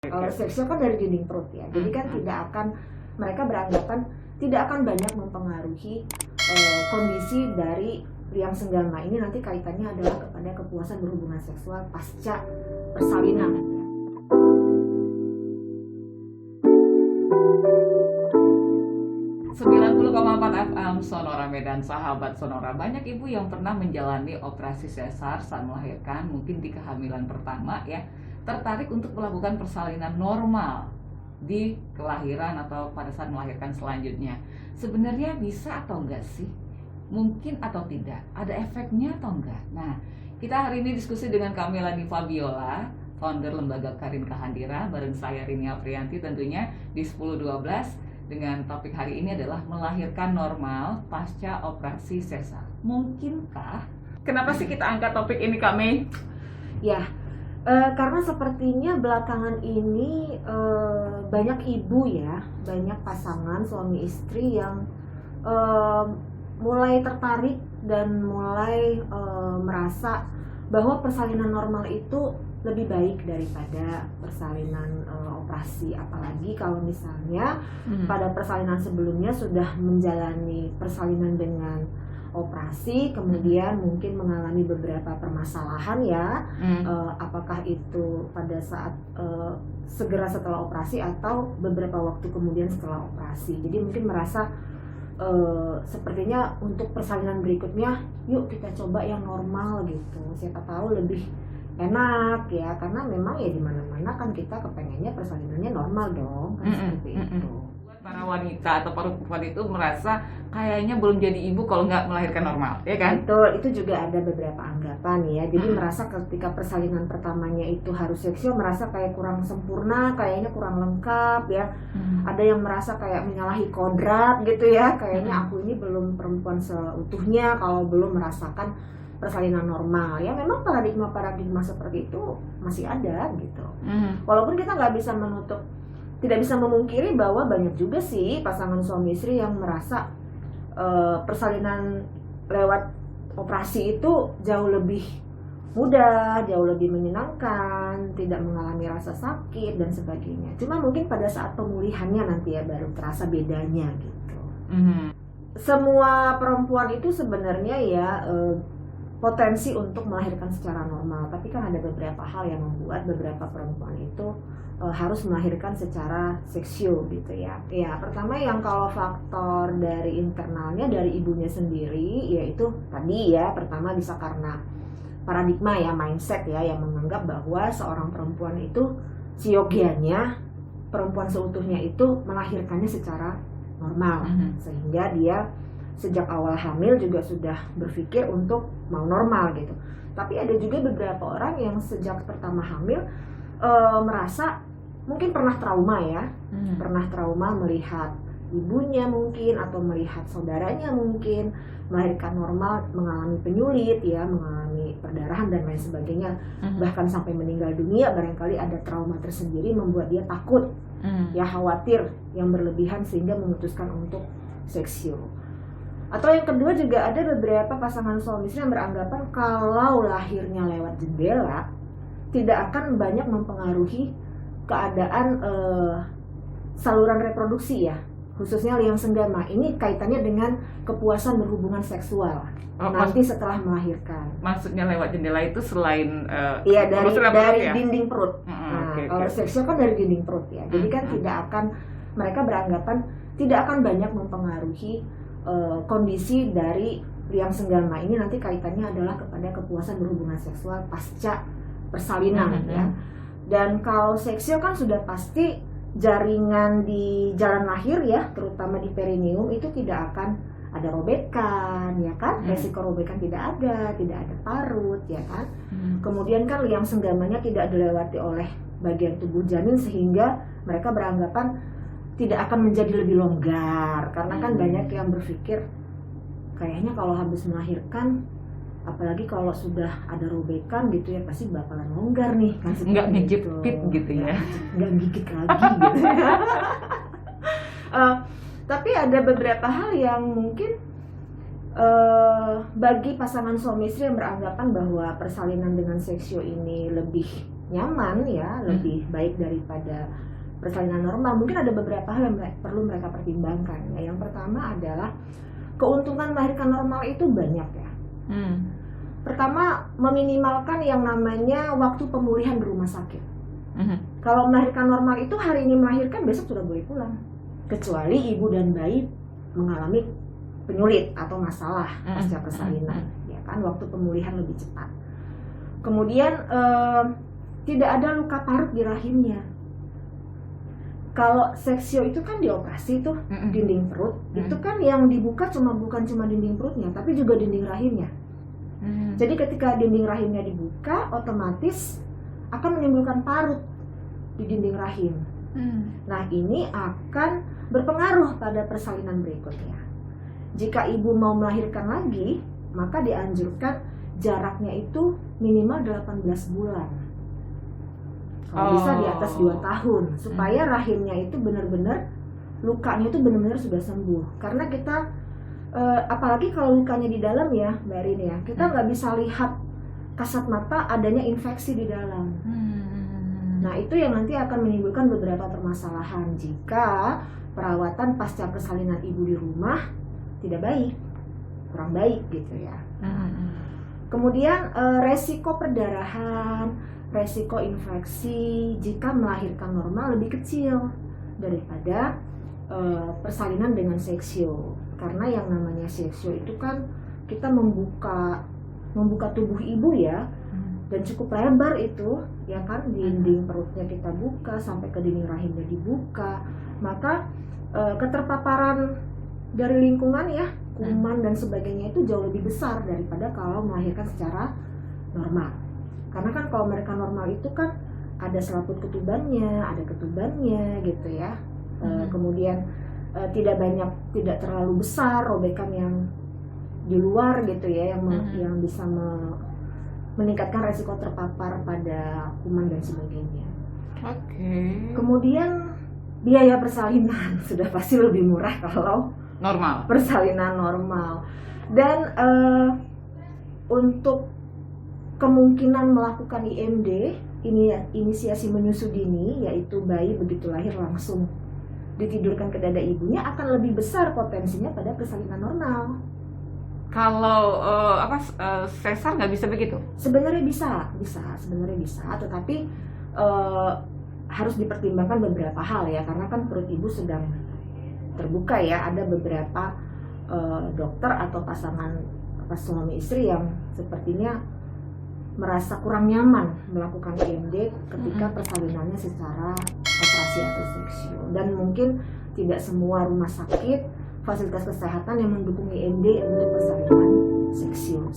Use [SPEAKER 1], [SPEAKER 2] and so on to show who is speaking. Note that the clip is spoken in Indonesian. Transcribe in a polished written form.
[SPEAKER 1] Kalau seksnya kan dari dinding perut ya, jadi kan tidak akan, mereka beranggapan tidak akan banyak mempengaruhi kondisi dari liang senggama ini. Nanti kaitannya adalah kepada kepuasan berhubungan seksual pasca persalinan.
[SPEAKER 2] 90,4 FM Sonora Medan, sahabat Sonora. Banyak ibu yang pernah menjalani operasi sesar saat melahirkan, mungkin di kehamilan pertama ya, tertarik untuk melakukan persalinan normal di kelahiran atau pada saat melahirkan selanjutnya. Sebenarnya bisa atau enggak sih? Mungkin atau tidak? Ada efeknya atau enggak? Nah, kita hari ini diskusi dengan Kamilani Fabiola, founder Lembaga Karin Kahandira, bareng saya Rini Aprianti tentunya di 10.12. Dengan topik hari ini adalah melahirkan normal pasca operasi sesar. Mungkinkah? Kenapa sih kita angkat topik ini, Kak Mei?
[SPEAKER 1] Ya, karena sepertinya belakangan ini banyak ibu ya, banyak pasangan suami istri yang mulai tertarik dan mulai merasa bahwa persalinan normal itu lebih baik daripada persalinan operasi. Apalagi kalau misalnya pada persalinan sebelumnya sudah menjalani persalinan dengan operasi, kemudian mungkin mengalami beberapa permasalahan ya, apakah itu pada saat segera setelah operasi atau beberapa waktu kemudian setelah operasi. Jadi mungkin merasa sepertinya untuk persalinan berikutnya yuk kita coba yang normal gitu, siapa tahu lebih enak ya, karena memang ya di mana-mana kan kita kepengennya persalinannya normal dong kan, seperti itu.
[SPEAKER 2] Para wanita atau perempuan itu merasa kayaknya belum jadi ibu kalau nggak melahirkan normal, ya kan?
[SPEAKER 1] Betul, itu juga ada beberapa anggapan ya. Jadi merasa ketika persalinan pertamanya itu harus seksual, merasa kayak kurang sempurna, kayaknya kurang lengkap ya. Ada yang merasa kayak menyalahi kodrat gitu ya, kayaknya aku ini belum perempuan seutuhnya kalau belum merasakan persalinan normal. Ya memang paradigma seperti itu masih ada gitu. Walaupun kita nggak bisa menutup, tidak bisa memungkiri bahwa banyak juga sih pasangan suami istri yang merasa persalinan lewat operasi itu jauh lebih mudah, jauh lebih menyenangkan, tidak mengalami rasa sakit dan sebagainya. Cuma mungkin pada saat pemulihannya nanti ya baru terasa bedanya gitu. Semua perempuan itu sebenarnya ya potensi untuk melahirkan secara normal, tapi kan ada beberapa hal yang membuat beberapa perempuan itu harus melahirkan secara seksio gitu ya. Ya, pertama yang kalau faktor dari internalnya dari ibunya sendiri, yaitu tadi ya, pertama bisa karena paradigma ya, mindset ya, yang menganggap bahwa seorang perempuan itu siogianya, perempuan seutuhnya itu melahirkannya secara normal, sehingga dia sejak awal hamil juga sudah berpikir untuk mau normal gitu. Tapi ada juga beberapa orang yang sejak pertama hamil merasa mungkin pernah trauma ya, pernah trauma melihat ibunya mungkin atau melihat saudaranya mungkin melahirkan normal, mengalami penyulit ya, mengalami perdarahan dan lain sebagainya, bahkan sampai meninggal dunia. Barangkali ada trauma tersendiri membuat dia takut, ya khawatir yang berlebihan sehingga memutuskan untuk seksio. Atau yang kedua juga ada beberapa pasangan suami istri yang beranggapan kalau lahirnya lewat jendela tidak akan banyak mempengaruhi keadaan saluran reproduksi ya, khususnya liang senggama. Ini kaitannya dengan kepuasan berhubungan seksual nanti setelah melahirkan.
[SPEAKER 2] Maksudnya lewat jendela itu selain
[SPEAKER 1] iya dari
[SPEAKER 2] ya?
[SPEAKER 1] Dinding perut. Kalau seksual kan dari dinding perut ya. Jadi kan tidak akan, mereka beranggapan tidak akan banyak mempengaruhi kondisi dari liang senggama ini. Nanti kaitannya adalah kepada kepuasan berhubungan seksual pasca persalinan ya. Dan kalau seksual kan sudah pasti jaringan di jalan lahir ya, terutama di perineum itu tidak akan ada robekan ya kan, resiko robekan tidak ada parut ya kan. Kemudian kan liang senggamanya tidak dilewati oleh bagian tubuh janin, sehingga mereka beranggapan tidak akan menjadi lebih longgar, karena kan banyak yang berpikir kayaknya kalau habis melahirkan, apalagi kalau sudah ada robekan gitu ya, pasti bakalan longgar nih kan,
[SPEAKER 2] nggak ngejepit gitu ya,
[SPEAKER 1] nggak gigit lagi gitu ya. Tapi ada beberapa hal yang mungkin bagi pasangan suami istri yang beranggapan bahwa persalinan dengan seksio ini lebih nyaman ya, lebih baik daripada persalinan normal, mungkin ada beberapa hal yang perlu mereka pertimbangkan. Ya, yang pertama adalah keuntungan melahirkan normal itu banyak ya. Pertama, meminimalkan yang namanya waktu pemulihan di rumah sakit. Kalau melahirkan normal itu hari ini melahirkan, besok sudah boleh pulang, kecuali ibu dan bayi mengalami penyulit atau masalah pasca persalinan, ya kan, waktu pemulihan lebih cepat. Kemudian tidak ada luka parut di rahimnya. Kalau seksio itu kan dioperasi tuh, dinding perut, itu kan yang dibuka bukan cuma dinding perutnya, tapi juga dinding rahimnya. Jadi ketika dinding rahimnya dibuka, otomatis akan menimbulkan parut di dinding rahim. Nah, ini akan berpengaruh pada persalinan berikutnya. Jika ibu mau melahirkan lagi, maka dianjurkan jaraknya itu minimal 18 bulan. Kalau bisa di atas 2 tahun, supaya rahimnya itu benar-benar, lukanya itu benar-benar sudah sembuh. Karena kita, apalagi kalau lukanya di dalam ya, Mbak Rini ya, kita nggak bisa lihat kasat mata adanya infeksi di dalam. Nah, itu yang nanti akan menimbulkan beberapa permasalahan jika perawatan pasca persalinan ibu di rumah tidak baik, kurang baik gitu ya. Kemudian resiko perdarahan, resiko infeksi jika melahirkan normal lebih kecil daripada persalinan dengan seksio. Karena yang namanya seksio itu kan kita membuka tubuh ibu ya, dan cukup lebar itu ya kan, dinding perutnya kita buka sampai ke dinding rahimnya dibuka, maka keterpaparan dari lingkungan ya, kuman dan sebagainya itu jauh lebih besar daripada kalau melahirkan secara normal. Karena kan kalau melahirkan normal itu kan ada selaput ketubannya, ada ketubannya gitu ya. Kemudian tidak terlalu besar robekan yang di luar gitu ya, yang bisa meningkatkan resiko terpapar pada kuman dan sebagainya. Kemudian biaya persalinan sudah pasti lebih murah kalau
[SPEAKER 2] normal,
[SPEAKER 1] persalinan normal. Dan untuk kemungkinan melakukan IMD, inisiasi menyusu dini, yaitu bayi begitu lahir langsung ditidurkan ke dada ibunya, akan lebih besar potensinya pada persalinan normal.
[SPEAKER 2] Kalau sesar nggak bisa begitu?
[SPEAKER 1] Sebenarnya bisa, tetapi harus dipertimbangkan beberapa hal ya, karena kan perut ibu sedang terbuka ya. Ada beberapa dokter atau pasangan suami istri yang sepertinya merasa kurang nyaman melakukan IMD ketika persalinannya secara operasi atau seksio, dan mungkin tidak semua rumah sakit, fasilitas kesehatan yang mendukung IMD untuk persalinan seksio.